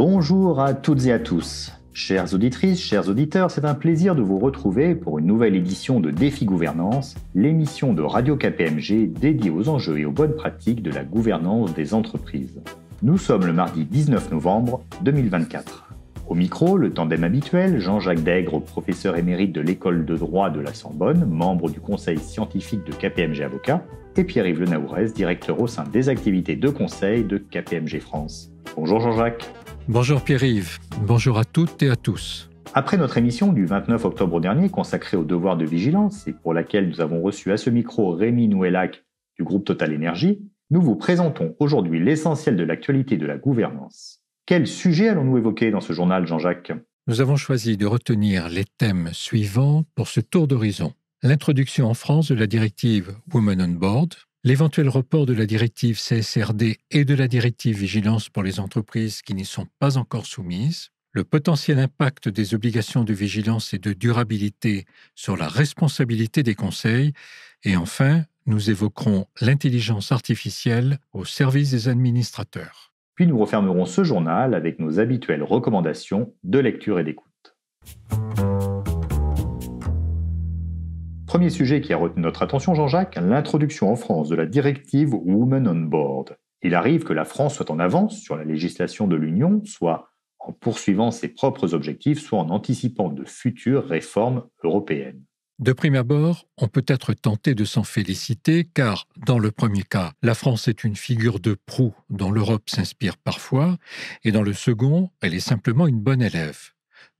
Bonjour à toutes et à tous. Chères auditrices, chers auditeurs, c'est un plaisir de vous retrouver pour une nouvelle édition de Défi Gouvernance, l'émission de Radio KPMG dédiée aux enjeux et aux bonnes pratiques de la gouvernance des entreprises. Nous sommes le mardi 19 novembre 2024. Au micro, le tandem habituel, Jean-Jacques Dègre, professeur émérite de l'école de droit de la Sorbonne, membre du conseil scientifique de KPMG Avocats, et Pierre-Yves Lenaourez, directeur au sein des activités de conseil de KPMG France. Bonjour Jean-Jacques. Bonjour Pierre-Yves, bonjour à toutes et à tous. Après notre émission du 29 octobre dernier consacrée au devoir de vigilance et pour laquelle nous avons reçu à ce micro Rémi Nouélac du groupe Total Énergie, nous vous présentons aujourd'hui l'essentiel de l'actualité de la gouvernance. Quel sujet allons-nous évoquer dans ce journal, Jean-Jacques ? Nous avons choisi de retenir les thèmes suivants pour ce tour d'horizon. L'introduction en France de la directive Women on Board, l'éventuel report de la directive CSRD et de la directive Vigilance pour les entreprises qui n'y sont pas encore soumises, le potentiel impact des obligations de vigilance et de durabilité sur la responsabilité des conseils, et enfin, nous évoquerons l'intelligence artificielle au service des administrateurs. Puis nous refermerons ce journal avec nos habituelles recommandations de lecture et d'écoute. Premier sujet qui a retenu notre attention, Jean-Jacques, l'introduction en France de la directive Women on Board. Il arrive que la France soit en avance sur la législation de l'Union, soit en poursuivant ses propres objectifs, soit en anticipant de futures réformes européennes. De prime abord, on peut être tenté de s'en féliciter car, dans le premier cas, la France est une figure de proue dont l'Europe s'inspire parfois, et dans le second, elle est simplement une bonne élève.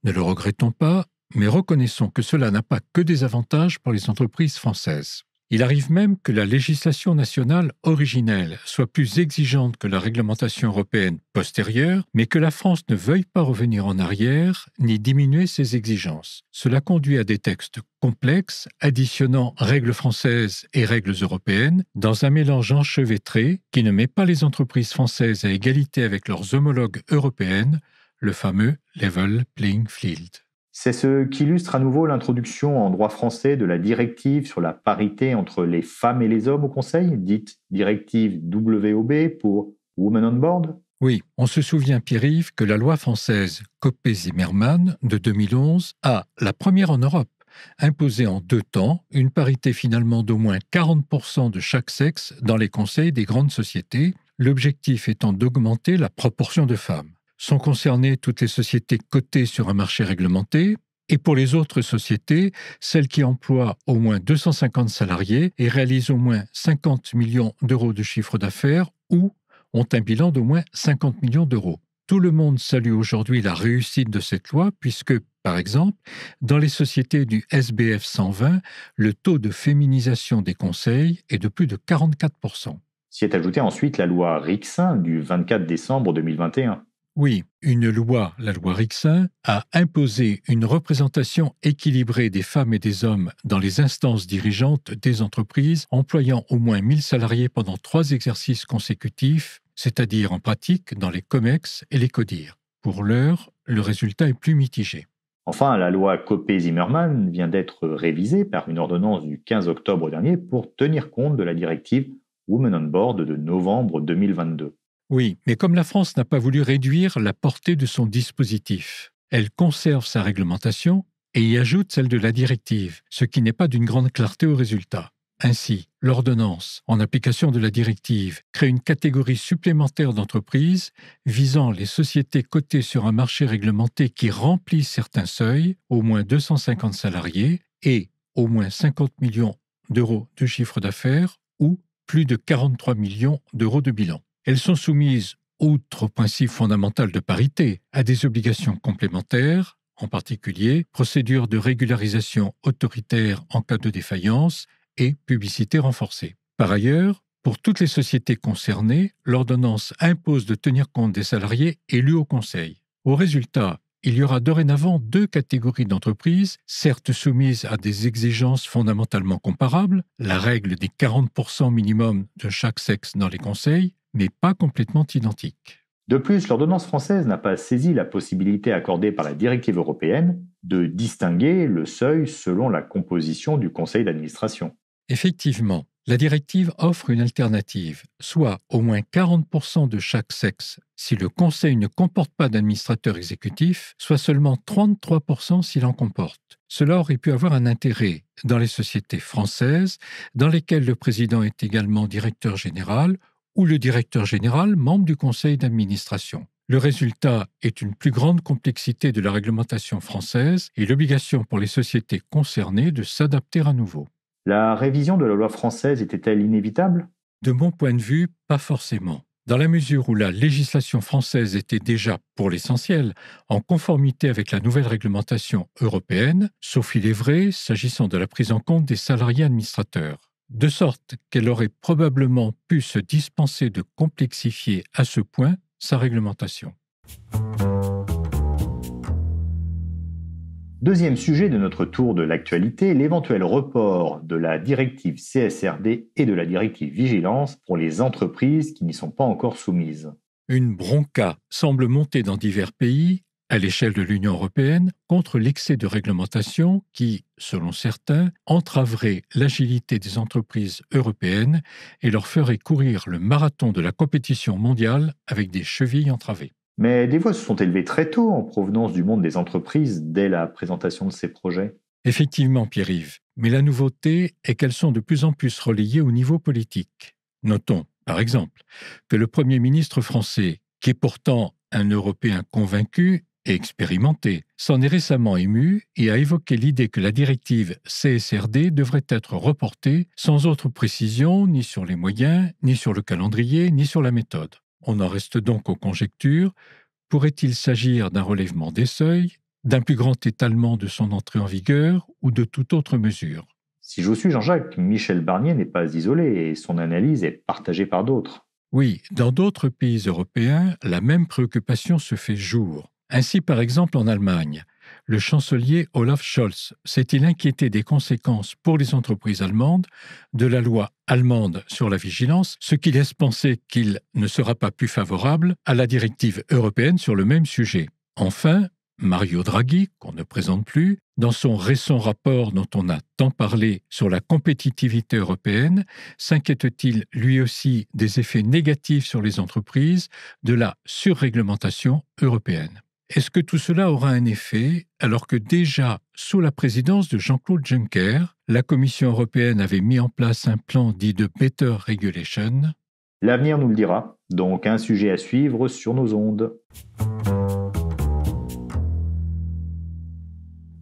Ne le regrettons pas, mais reconnaissons que cela n'a pas que des avantages pour les entreprises françaises. Il arrive même que la législation nationale originelle soit plus exigeante que la réglementation européenne postérieure, mais que la France ne veuille pas revenir en arrière ni diminuer ses exigences. Cela conduit à des textes complexes, additionnant règles françaises et règles européennes, dans un mélange enchevêtré qui ne met pas les entreprises françaises à égalité avec leurs homologues européennes, le fameux level playing field. C'est ce qui illustre à nouveau l'introduction en droit français de la directive sur la parité entre les femmes et les hommes au Conseil, dite directive WOB pour Women on Board. Oui, on se souvient, Pierre-Yves, que la loi française Copé-Zimmermann de 2011 a, la première en Europe, imposé en 2 temps une parité finalement d'au moins 40% de chaque sexe dans les conseils des grandes sociétés, l'objectif étant d'augmenter la proportion de femmes. Sont concernées toutes les sociétés cotées sur un marché réglementé, et pour les autres sociétés, celles qui emploient au moins 250 salariés et réalisent au moins 50 millions d'euros de chiffre d'affaires ou ont un bilan d'au moins 50 millions d'euros. Tout le monde salue aujourd'hui la réussite de cette loi puisque, par exemple, dans les sociétés du SBF 120, le taux de féminisation des conseils est de plus de 44%. S'y est ajoutée ensuite la loi Rixin du 24 décembre 2021. Oui, une loi, la loi Rixin, a imposé une représentation équilibrée des femmes et des hommes dans les instances dirigeantes des entreprises employant au moins 1000 salariés pendant 3 exercices consécutifs, c'est-à-dire en pratique dans les COMEX et les CODIR. Pour l'heure, le résultat est plus mitigé. Enfin, la loi Copé-Zimmermann vient d'être révisée par une ordonnance du 15 octobre dernier pour tenir compte de la directive Women on Board de novembre 2022. Oui, mais comme la France n'a pas voulu réduire la portée de son dispositif, elle conserve sa réglementation et y ajoute celle de la directive, ce qui n'est pas d'une grande clarté au résultat. Ainsi, l'ordonnance, en application de la directive, crée une catégorie supplémentaire d'entreprises visant les sociétés cotées sur un marché réglementé qui remplissent certains seuils, au moins 250 salariés et au moins 50 millions d'euros de chiffre d'affaires ou plus de 43 millions d'euros de bilan. Elles sont soumises, outre au principe fondamental de parité, à des obligations complémentaires, en particulier procédure de régularisation autoritaire en cas de défaillance et publicité renforcée. Par ailleurs, pour toutes les sociétés concernées, l'ordonnance impose de tenir compte des salariés élus au Conseil. Au résultat, il y aura dorénavant 2 catégories d'entreprises, certes soumises à des exigences fondamentalement comparables, la règle des 40% minimum de chaque sexe dans les conseils, mais pas complètement identiques. De plus, l'ordonnance française n'a pas saisi la possibilité accordée par la directive européenne de distinguer le seuil selon la composition du conseil d'administration. Effectivement, La directive offre une alternative, soit au moins 40% de chaque sexe si le conseil ne comporte pas d'administrateur exécutif, soit seulement 33% s'il en comporte. Cela aurait pu avoir un intérêt dans les sociétés françaises, dans lesquelles le président est également directeur général ou le directeur général membre du conseil d'administration. Le résultat est une plus grande complexité de la réglementation française et l'obligation pour les sociétés concernées de s'adapter à nouveau. La révision de la loi française était-elle inévitable ? De mon point de vue, pas forcément. Dans la mesure où la législation française était déjà, pour l'essentiel, en conformité avec la nouvelle réglementation européenne, sauf il est vrai s'agissant de la prise en compte des salariés administrateurs, de sorte qu'elle aurait probablement pu se dispenser de complexifier à ce point sa réglementation. Deuxième sujet de notre tour de l'actualité, l'éventuel report de la directive CSRD et de la directive Vigilance pour les entreprises qui n'y sont pas encore soumises. Une bronca semble monter dans divers pays, à l'échelle de l'Union européenne, contre l'excès de réglementation qui, selon certains, entraverait l'agilité des entreprises européennes et leur ferait courir le marathon de la compétition mondiale avec des chevilles entravées. Mais des voix se sont élevées très tôt en provenance du monde des entreprises dès la présentation de ces projets. Effectivement, Pierre-Yves, mais la nouveauté est qu'elles sont de plus en plus relayées au niveau politique. Notons, par exemple, que le Premier ministre français, qui est pourtant un Européen convaincu et expérimenté, s'en est récemment ému et a évoqué l'idée que la directive CSRD devrait être reportée sans autre précision ni sur les moyens, ni sur le calendrier, ni sur la méthode. On en reste donc aux conjectures. Pourrait-il s'agir d'un relèvement des seuils, d'un plus grand étalement de son entrée en vigueur ou de toute autre mesure ? Si je vous suis, Jean-Jacques, Michel Barnier n'est pas isolé et son analyse est partagée par d'autres. Oui, dans d'autres pays européens, la même préoccupation se fait jour. Ainsi, par exemple, en Allemagne, le chancelier Olaf Scholz s'est-il inquiété des conséquences pour les entreprises allemandes de la loi allemande sur la vigilance, ce qui laisse penser qu'il ne sera pas plus favorable à la directive européenne sur le même sujet. Enfin, Mario Draghi, qu'on ne présente plus, dans son récent rapport dont on a tant parlé sur la compétitivité européenne, s'inquiète-t-il lui aussi des effets négatifs sur les entreprises de la surréglementation européenne ? Est-ce que tout cela aura un effet alors que déjà, sous la présidence de Jean-Claude Juncker, la Commission européenne avait mis en place un plan dit de Better Regulation ? L'avenir nous le dira, donc un sujet à suivre sur nos ondes.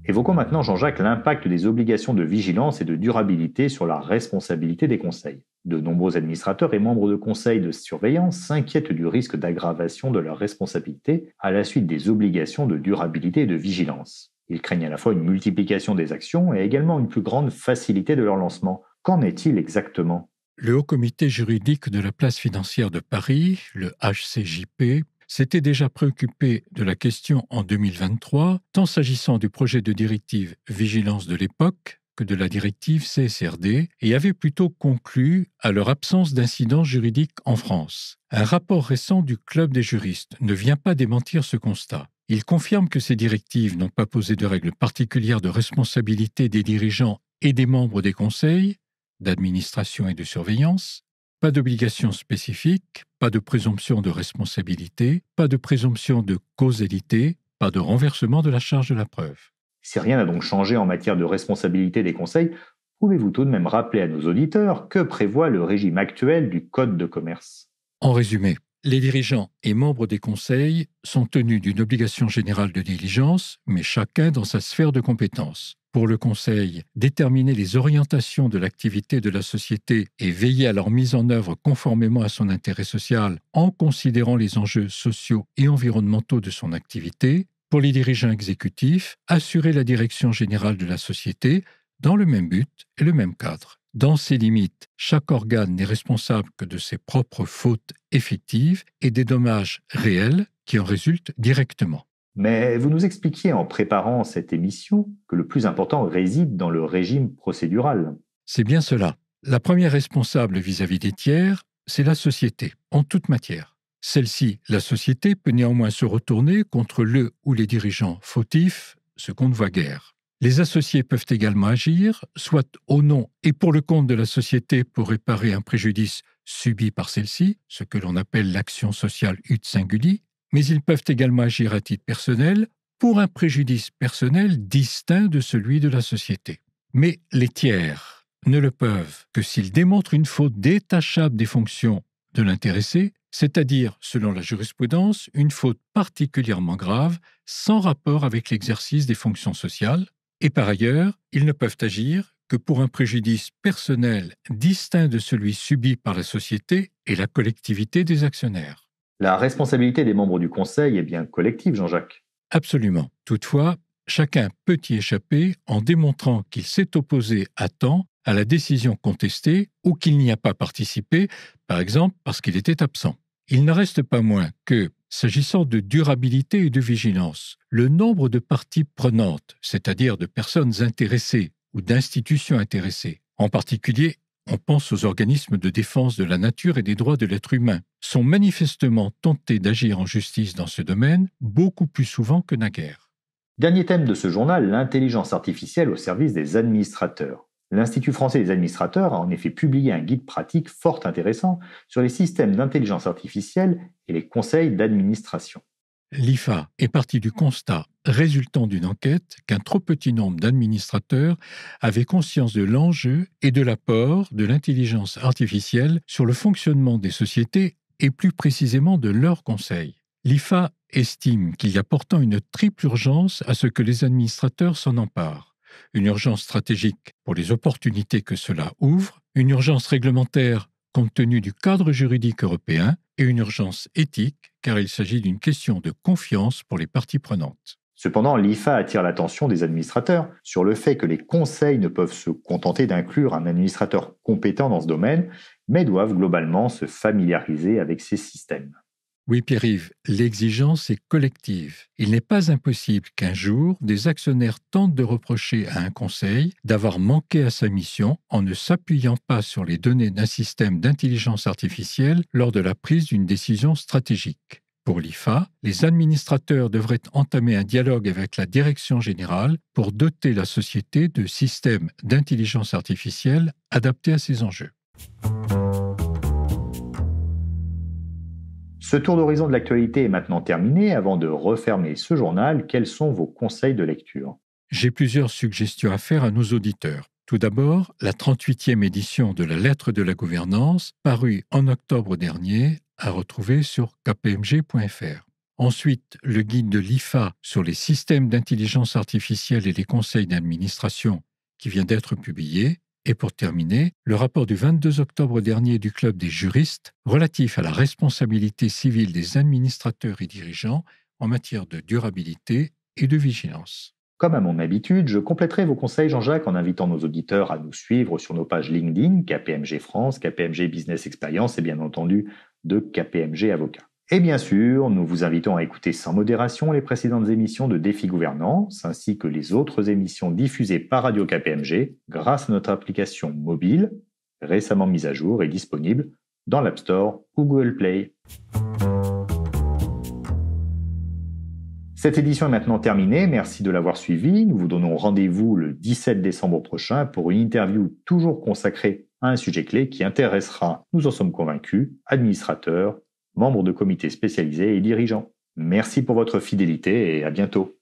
Évoquons maintenant, Jean-Jacques, l'impact des obligations de vigilance et de durabilité sur la responsabilité des conseils. De nombreux administrateurs et membres de conseils de surveillance s'inquiètent du risque d'aggravation de leur responsabilité à la suite des obligations de durabilité et de vigilance. Ils craignent à la fois une multiplication des actions et également une plus grande facilité de leur lancement. Qu'en est-il exactement ? Le Haut Comité juridique de la place financière de Paris, le HCJP, s'était déjà préoccupé de la question en 2023, tant s'agissant du projet de directive Vigilance de l'époque que de la directive CSRD, et avait plutôt conclu à leur absence d'incidence juridique en France. Un rapport récent du Club des juristes ne vient pas démentir ce constat. Il confirme que ces directives n'ont pas posé de règles particulières de responsabilité des dirigeants et des membres des conseils, d'administration et de surveillance, pas d'obligation spécifique, pas de présomption de responsabilité, pas de présomption de causalité, pas de renversement de la charge de la preuve. Si rien n'a donc changé en matière de responsabilité des conseils, pouvez-vous tout de même rappeler à nos auditeurs que prévoit le régime actuel du Code de commerce ? En résumé, les dirigeants et membres des conseils sont tenus d'une obligation générale de diligence, mais chacun dans sa sphère de compétences. Pour le conseil, déterminer les orientations de l'activité de la société et veiller à leur mise en œuvre conformément à son intérêt social en considérant les enjeux sociaux et environnementaux de son activité. Pour les dirigeants exécutifs, assurer la direction générale de la société dans le même but et le même cadre. Dans ces limites, chaque organe n'est responsable que de ses propres fautes effectives et des dommages réels qui en résultent directement. Mais vous nous expliquiez en préparant cette émission que le plus important réside dans le régime procédural. C'est bien cela. La première responsable vis-à-vis des tiers, c'est la société, en toute matière. Celle-ci, la société, peut néanmoins se retourner contre le ou les dirigeants fautifs, ce qu'on ne voit guère. Les associés peuvent également agir, soit au nom et pour le compte de la société pour réparer un préjudice subi par celle-ci, ce que l'on appelle l'action sociale ut singuli, mais ils peuvent également agir à titre personnel pour un préjudice personnel distinct de celui de la société. Mais les tiers ne le peuvent que s'ils démontrent une faute détachable des fonctions de l'intéressé, c'est-à-dire, selon la jurisprudence, une faute particulièrement grave, sans rapport avec l'exercice des fonctions sociales, et par ailleurs, ils ne peuvent agir que pour un préjudice personnel distinct de celui subi par la société et la collectivité des actionnaires. La responsabilité des membres du Conseil est bien collective, Jean-Jacques. Absolument. Toutefois, chacun peut y échapper en démontrant qu'il s'est opposé à temps à la décision contestée ou qu'il n'y a pas participé, par exemple parce qu'il était absent. Il n'en reste pas moins que, s'agissant de durabilité et de vigilance, le nombre de parties prenantes, c'est-à-dire de personnes intéressées ou d'institutions intéressées, en particulier, on pense aux organismes de défense de la nature et des droits de l'être humain, sont manifestement tentés d'agir en justice dans ce domaine beaucoup plus souvent que naguère. Dernier thème de ce journal, l'intelligence artificielle au service des administrateurs. L'Institut français des administrateurs a en effet publié un guide pratique fort intéressant sur les systèmes d'intelligence artificielle et les conseils d'administration. L'IFA est parti du constat résultant d'une enquête qu'un trop petit nombre d'administrateurs avaient conscience de l'enjeu et de l'apport de l'intelligence artificielle sur le fonctionnement des sociétés et plus précisément de leurs conseils. L'IFA estime qu'il y a pourtant une triple urgence à ce que les administrateurs s'en emparent. Une urgence stratégique pour les opportunités que cela ouvre, une urgence réglementaire compte tenu du cadre juridique européen et une urgence éthique car il s'agit d'une question de confiance pour les parties prenantes. Cependant, l'IFA attire l'attention des administrateurs sur le fait que les conseils ne peuvent se contenter d'inclure un administrateur compétent dans ce domaine, mais doivent globalement se familiariser avec ces systèmes. Oui, Pierre-Yves, l'exigence est collective. Il n'est pas impossible qu'un jour, des actionnaires tentent de reprocher à un conseil d'avoir manqué à sa mission en ne s'appuyant pas sur les données d'un système d'intelligence artificielle lors de la prise d'une décision stratégique. Pour l'IFA, les administrateurs devraient entamer un dialogue avec la direction générale pour doter la société de systèmes d'intelligence artificielle adaptés à ces enjeux. Ce tour d'horizon de l'actualité est maintenant terminé. Avant de refermer ce journal, quels sont vos conseils de lecture ? J'ai plusieurs suggestions à faire à nos auditeurs. Tout d'abord, la 38e édition de la Lettre de la gouvernance, parue en octobre dernier, à retrouver sur kpmg.fr. Ensuite, le guide de l'IFA sur les systèmes d'intelligence artificielle et les conseils d'administration, qui vient d'être publié. Et pour terminer, le rapport du 22 octobre dernier du Club des juristes relatif à la responsabilité civile des administrateurs et dirigeants en matière de durabilité et de vigilance. Comme à mon habitude, je compléterai vos conseils, Jean-Jacques, en invitant nos auditeurs à nous suivre sur nos pages LinkedIn, KPMG France, KPMG Business Experience et bien entendu de KPMG Avocat. Et bien sûr, nous vous invitons à écouter sans modération les précédentes émissions de Défi Gouvernance, ainsi que les autres émissions diffusées par Radio KPMG grâce à notre application mobile, récemment mise à jour et disponible dans l'App Store ou Google Play. Cette édition est maintenant terminée, merci de l'avoir suivie. Nous vous donnons rendez-vous le 17 décembre prochain pour une interview toujours consacrée à un sujet clé qui intéressera, nous en sommes convaincus, administrateurs, membres de comités spécialisés et dirigeants. Merci pour votre fidélité et à bientôt.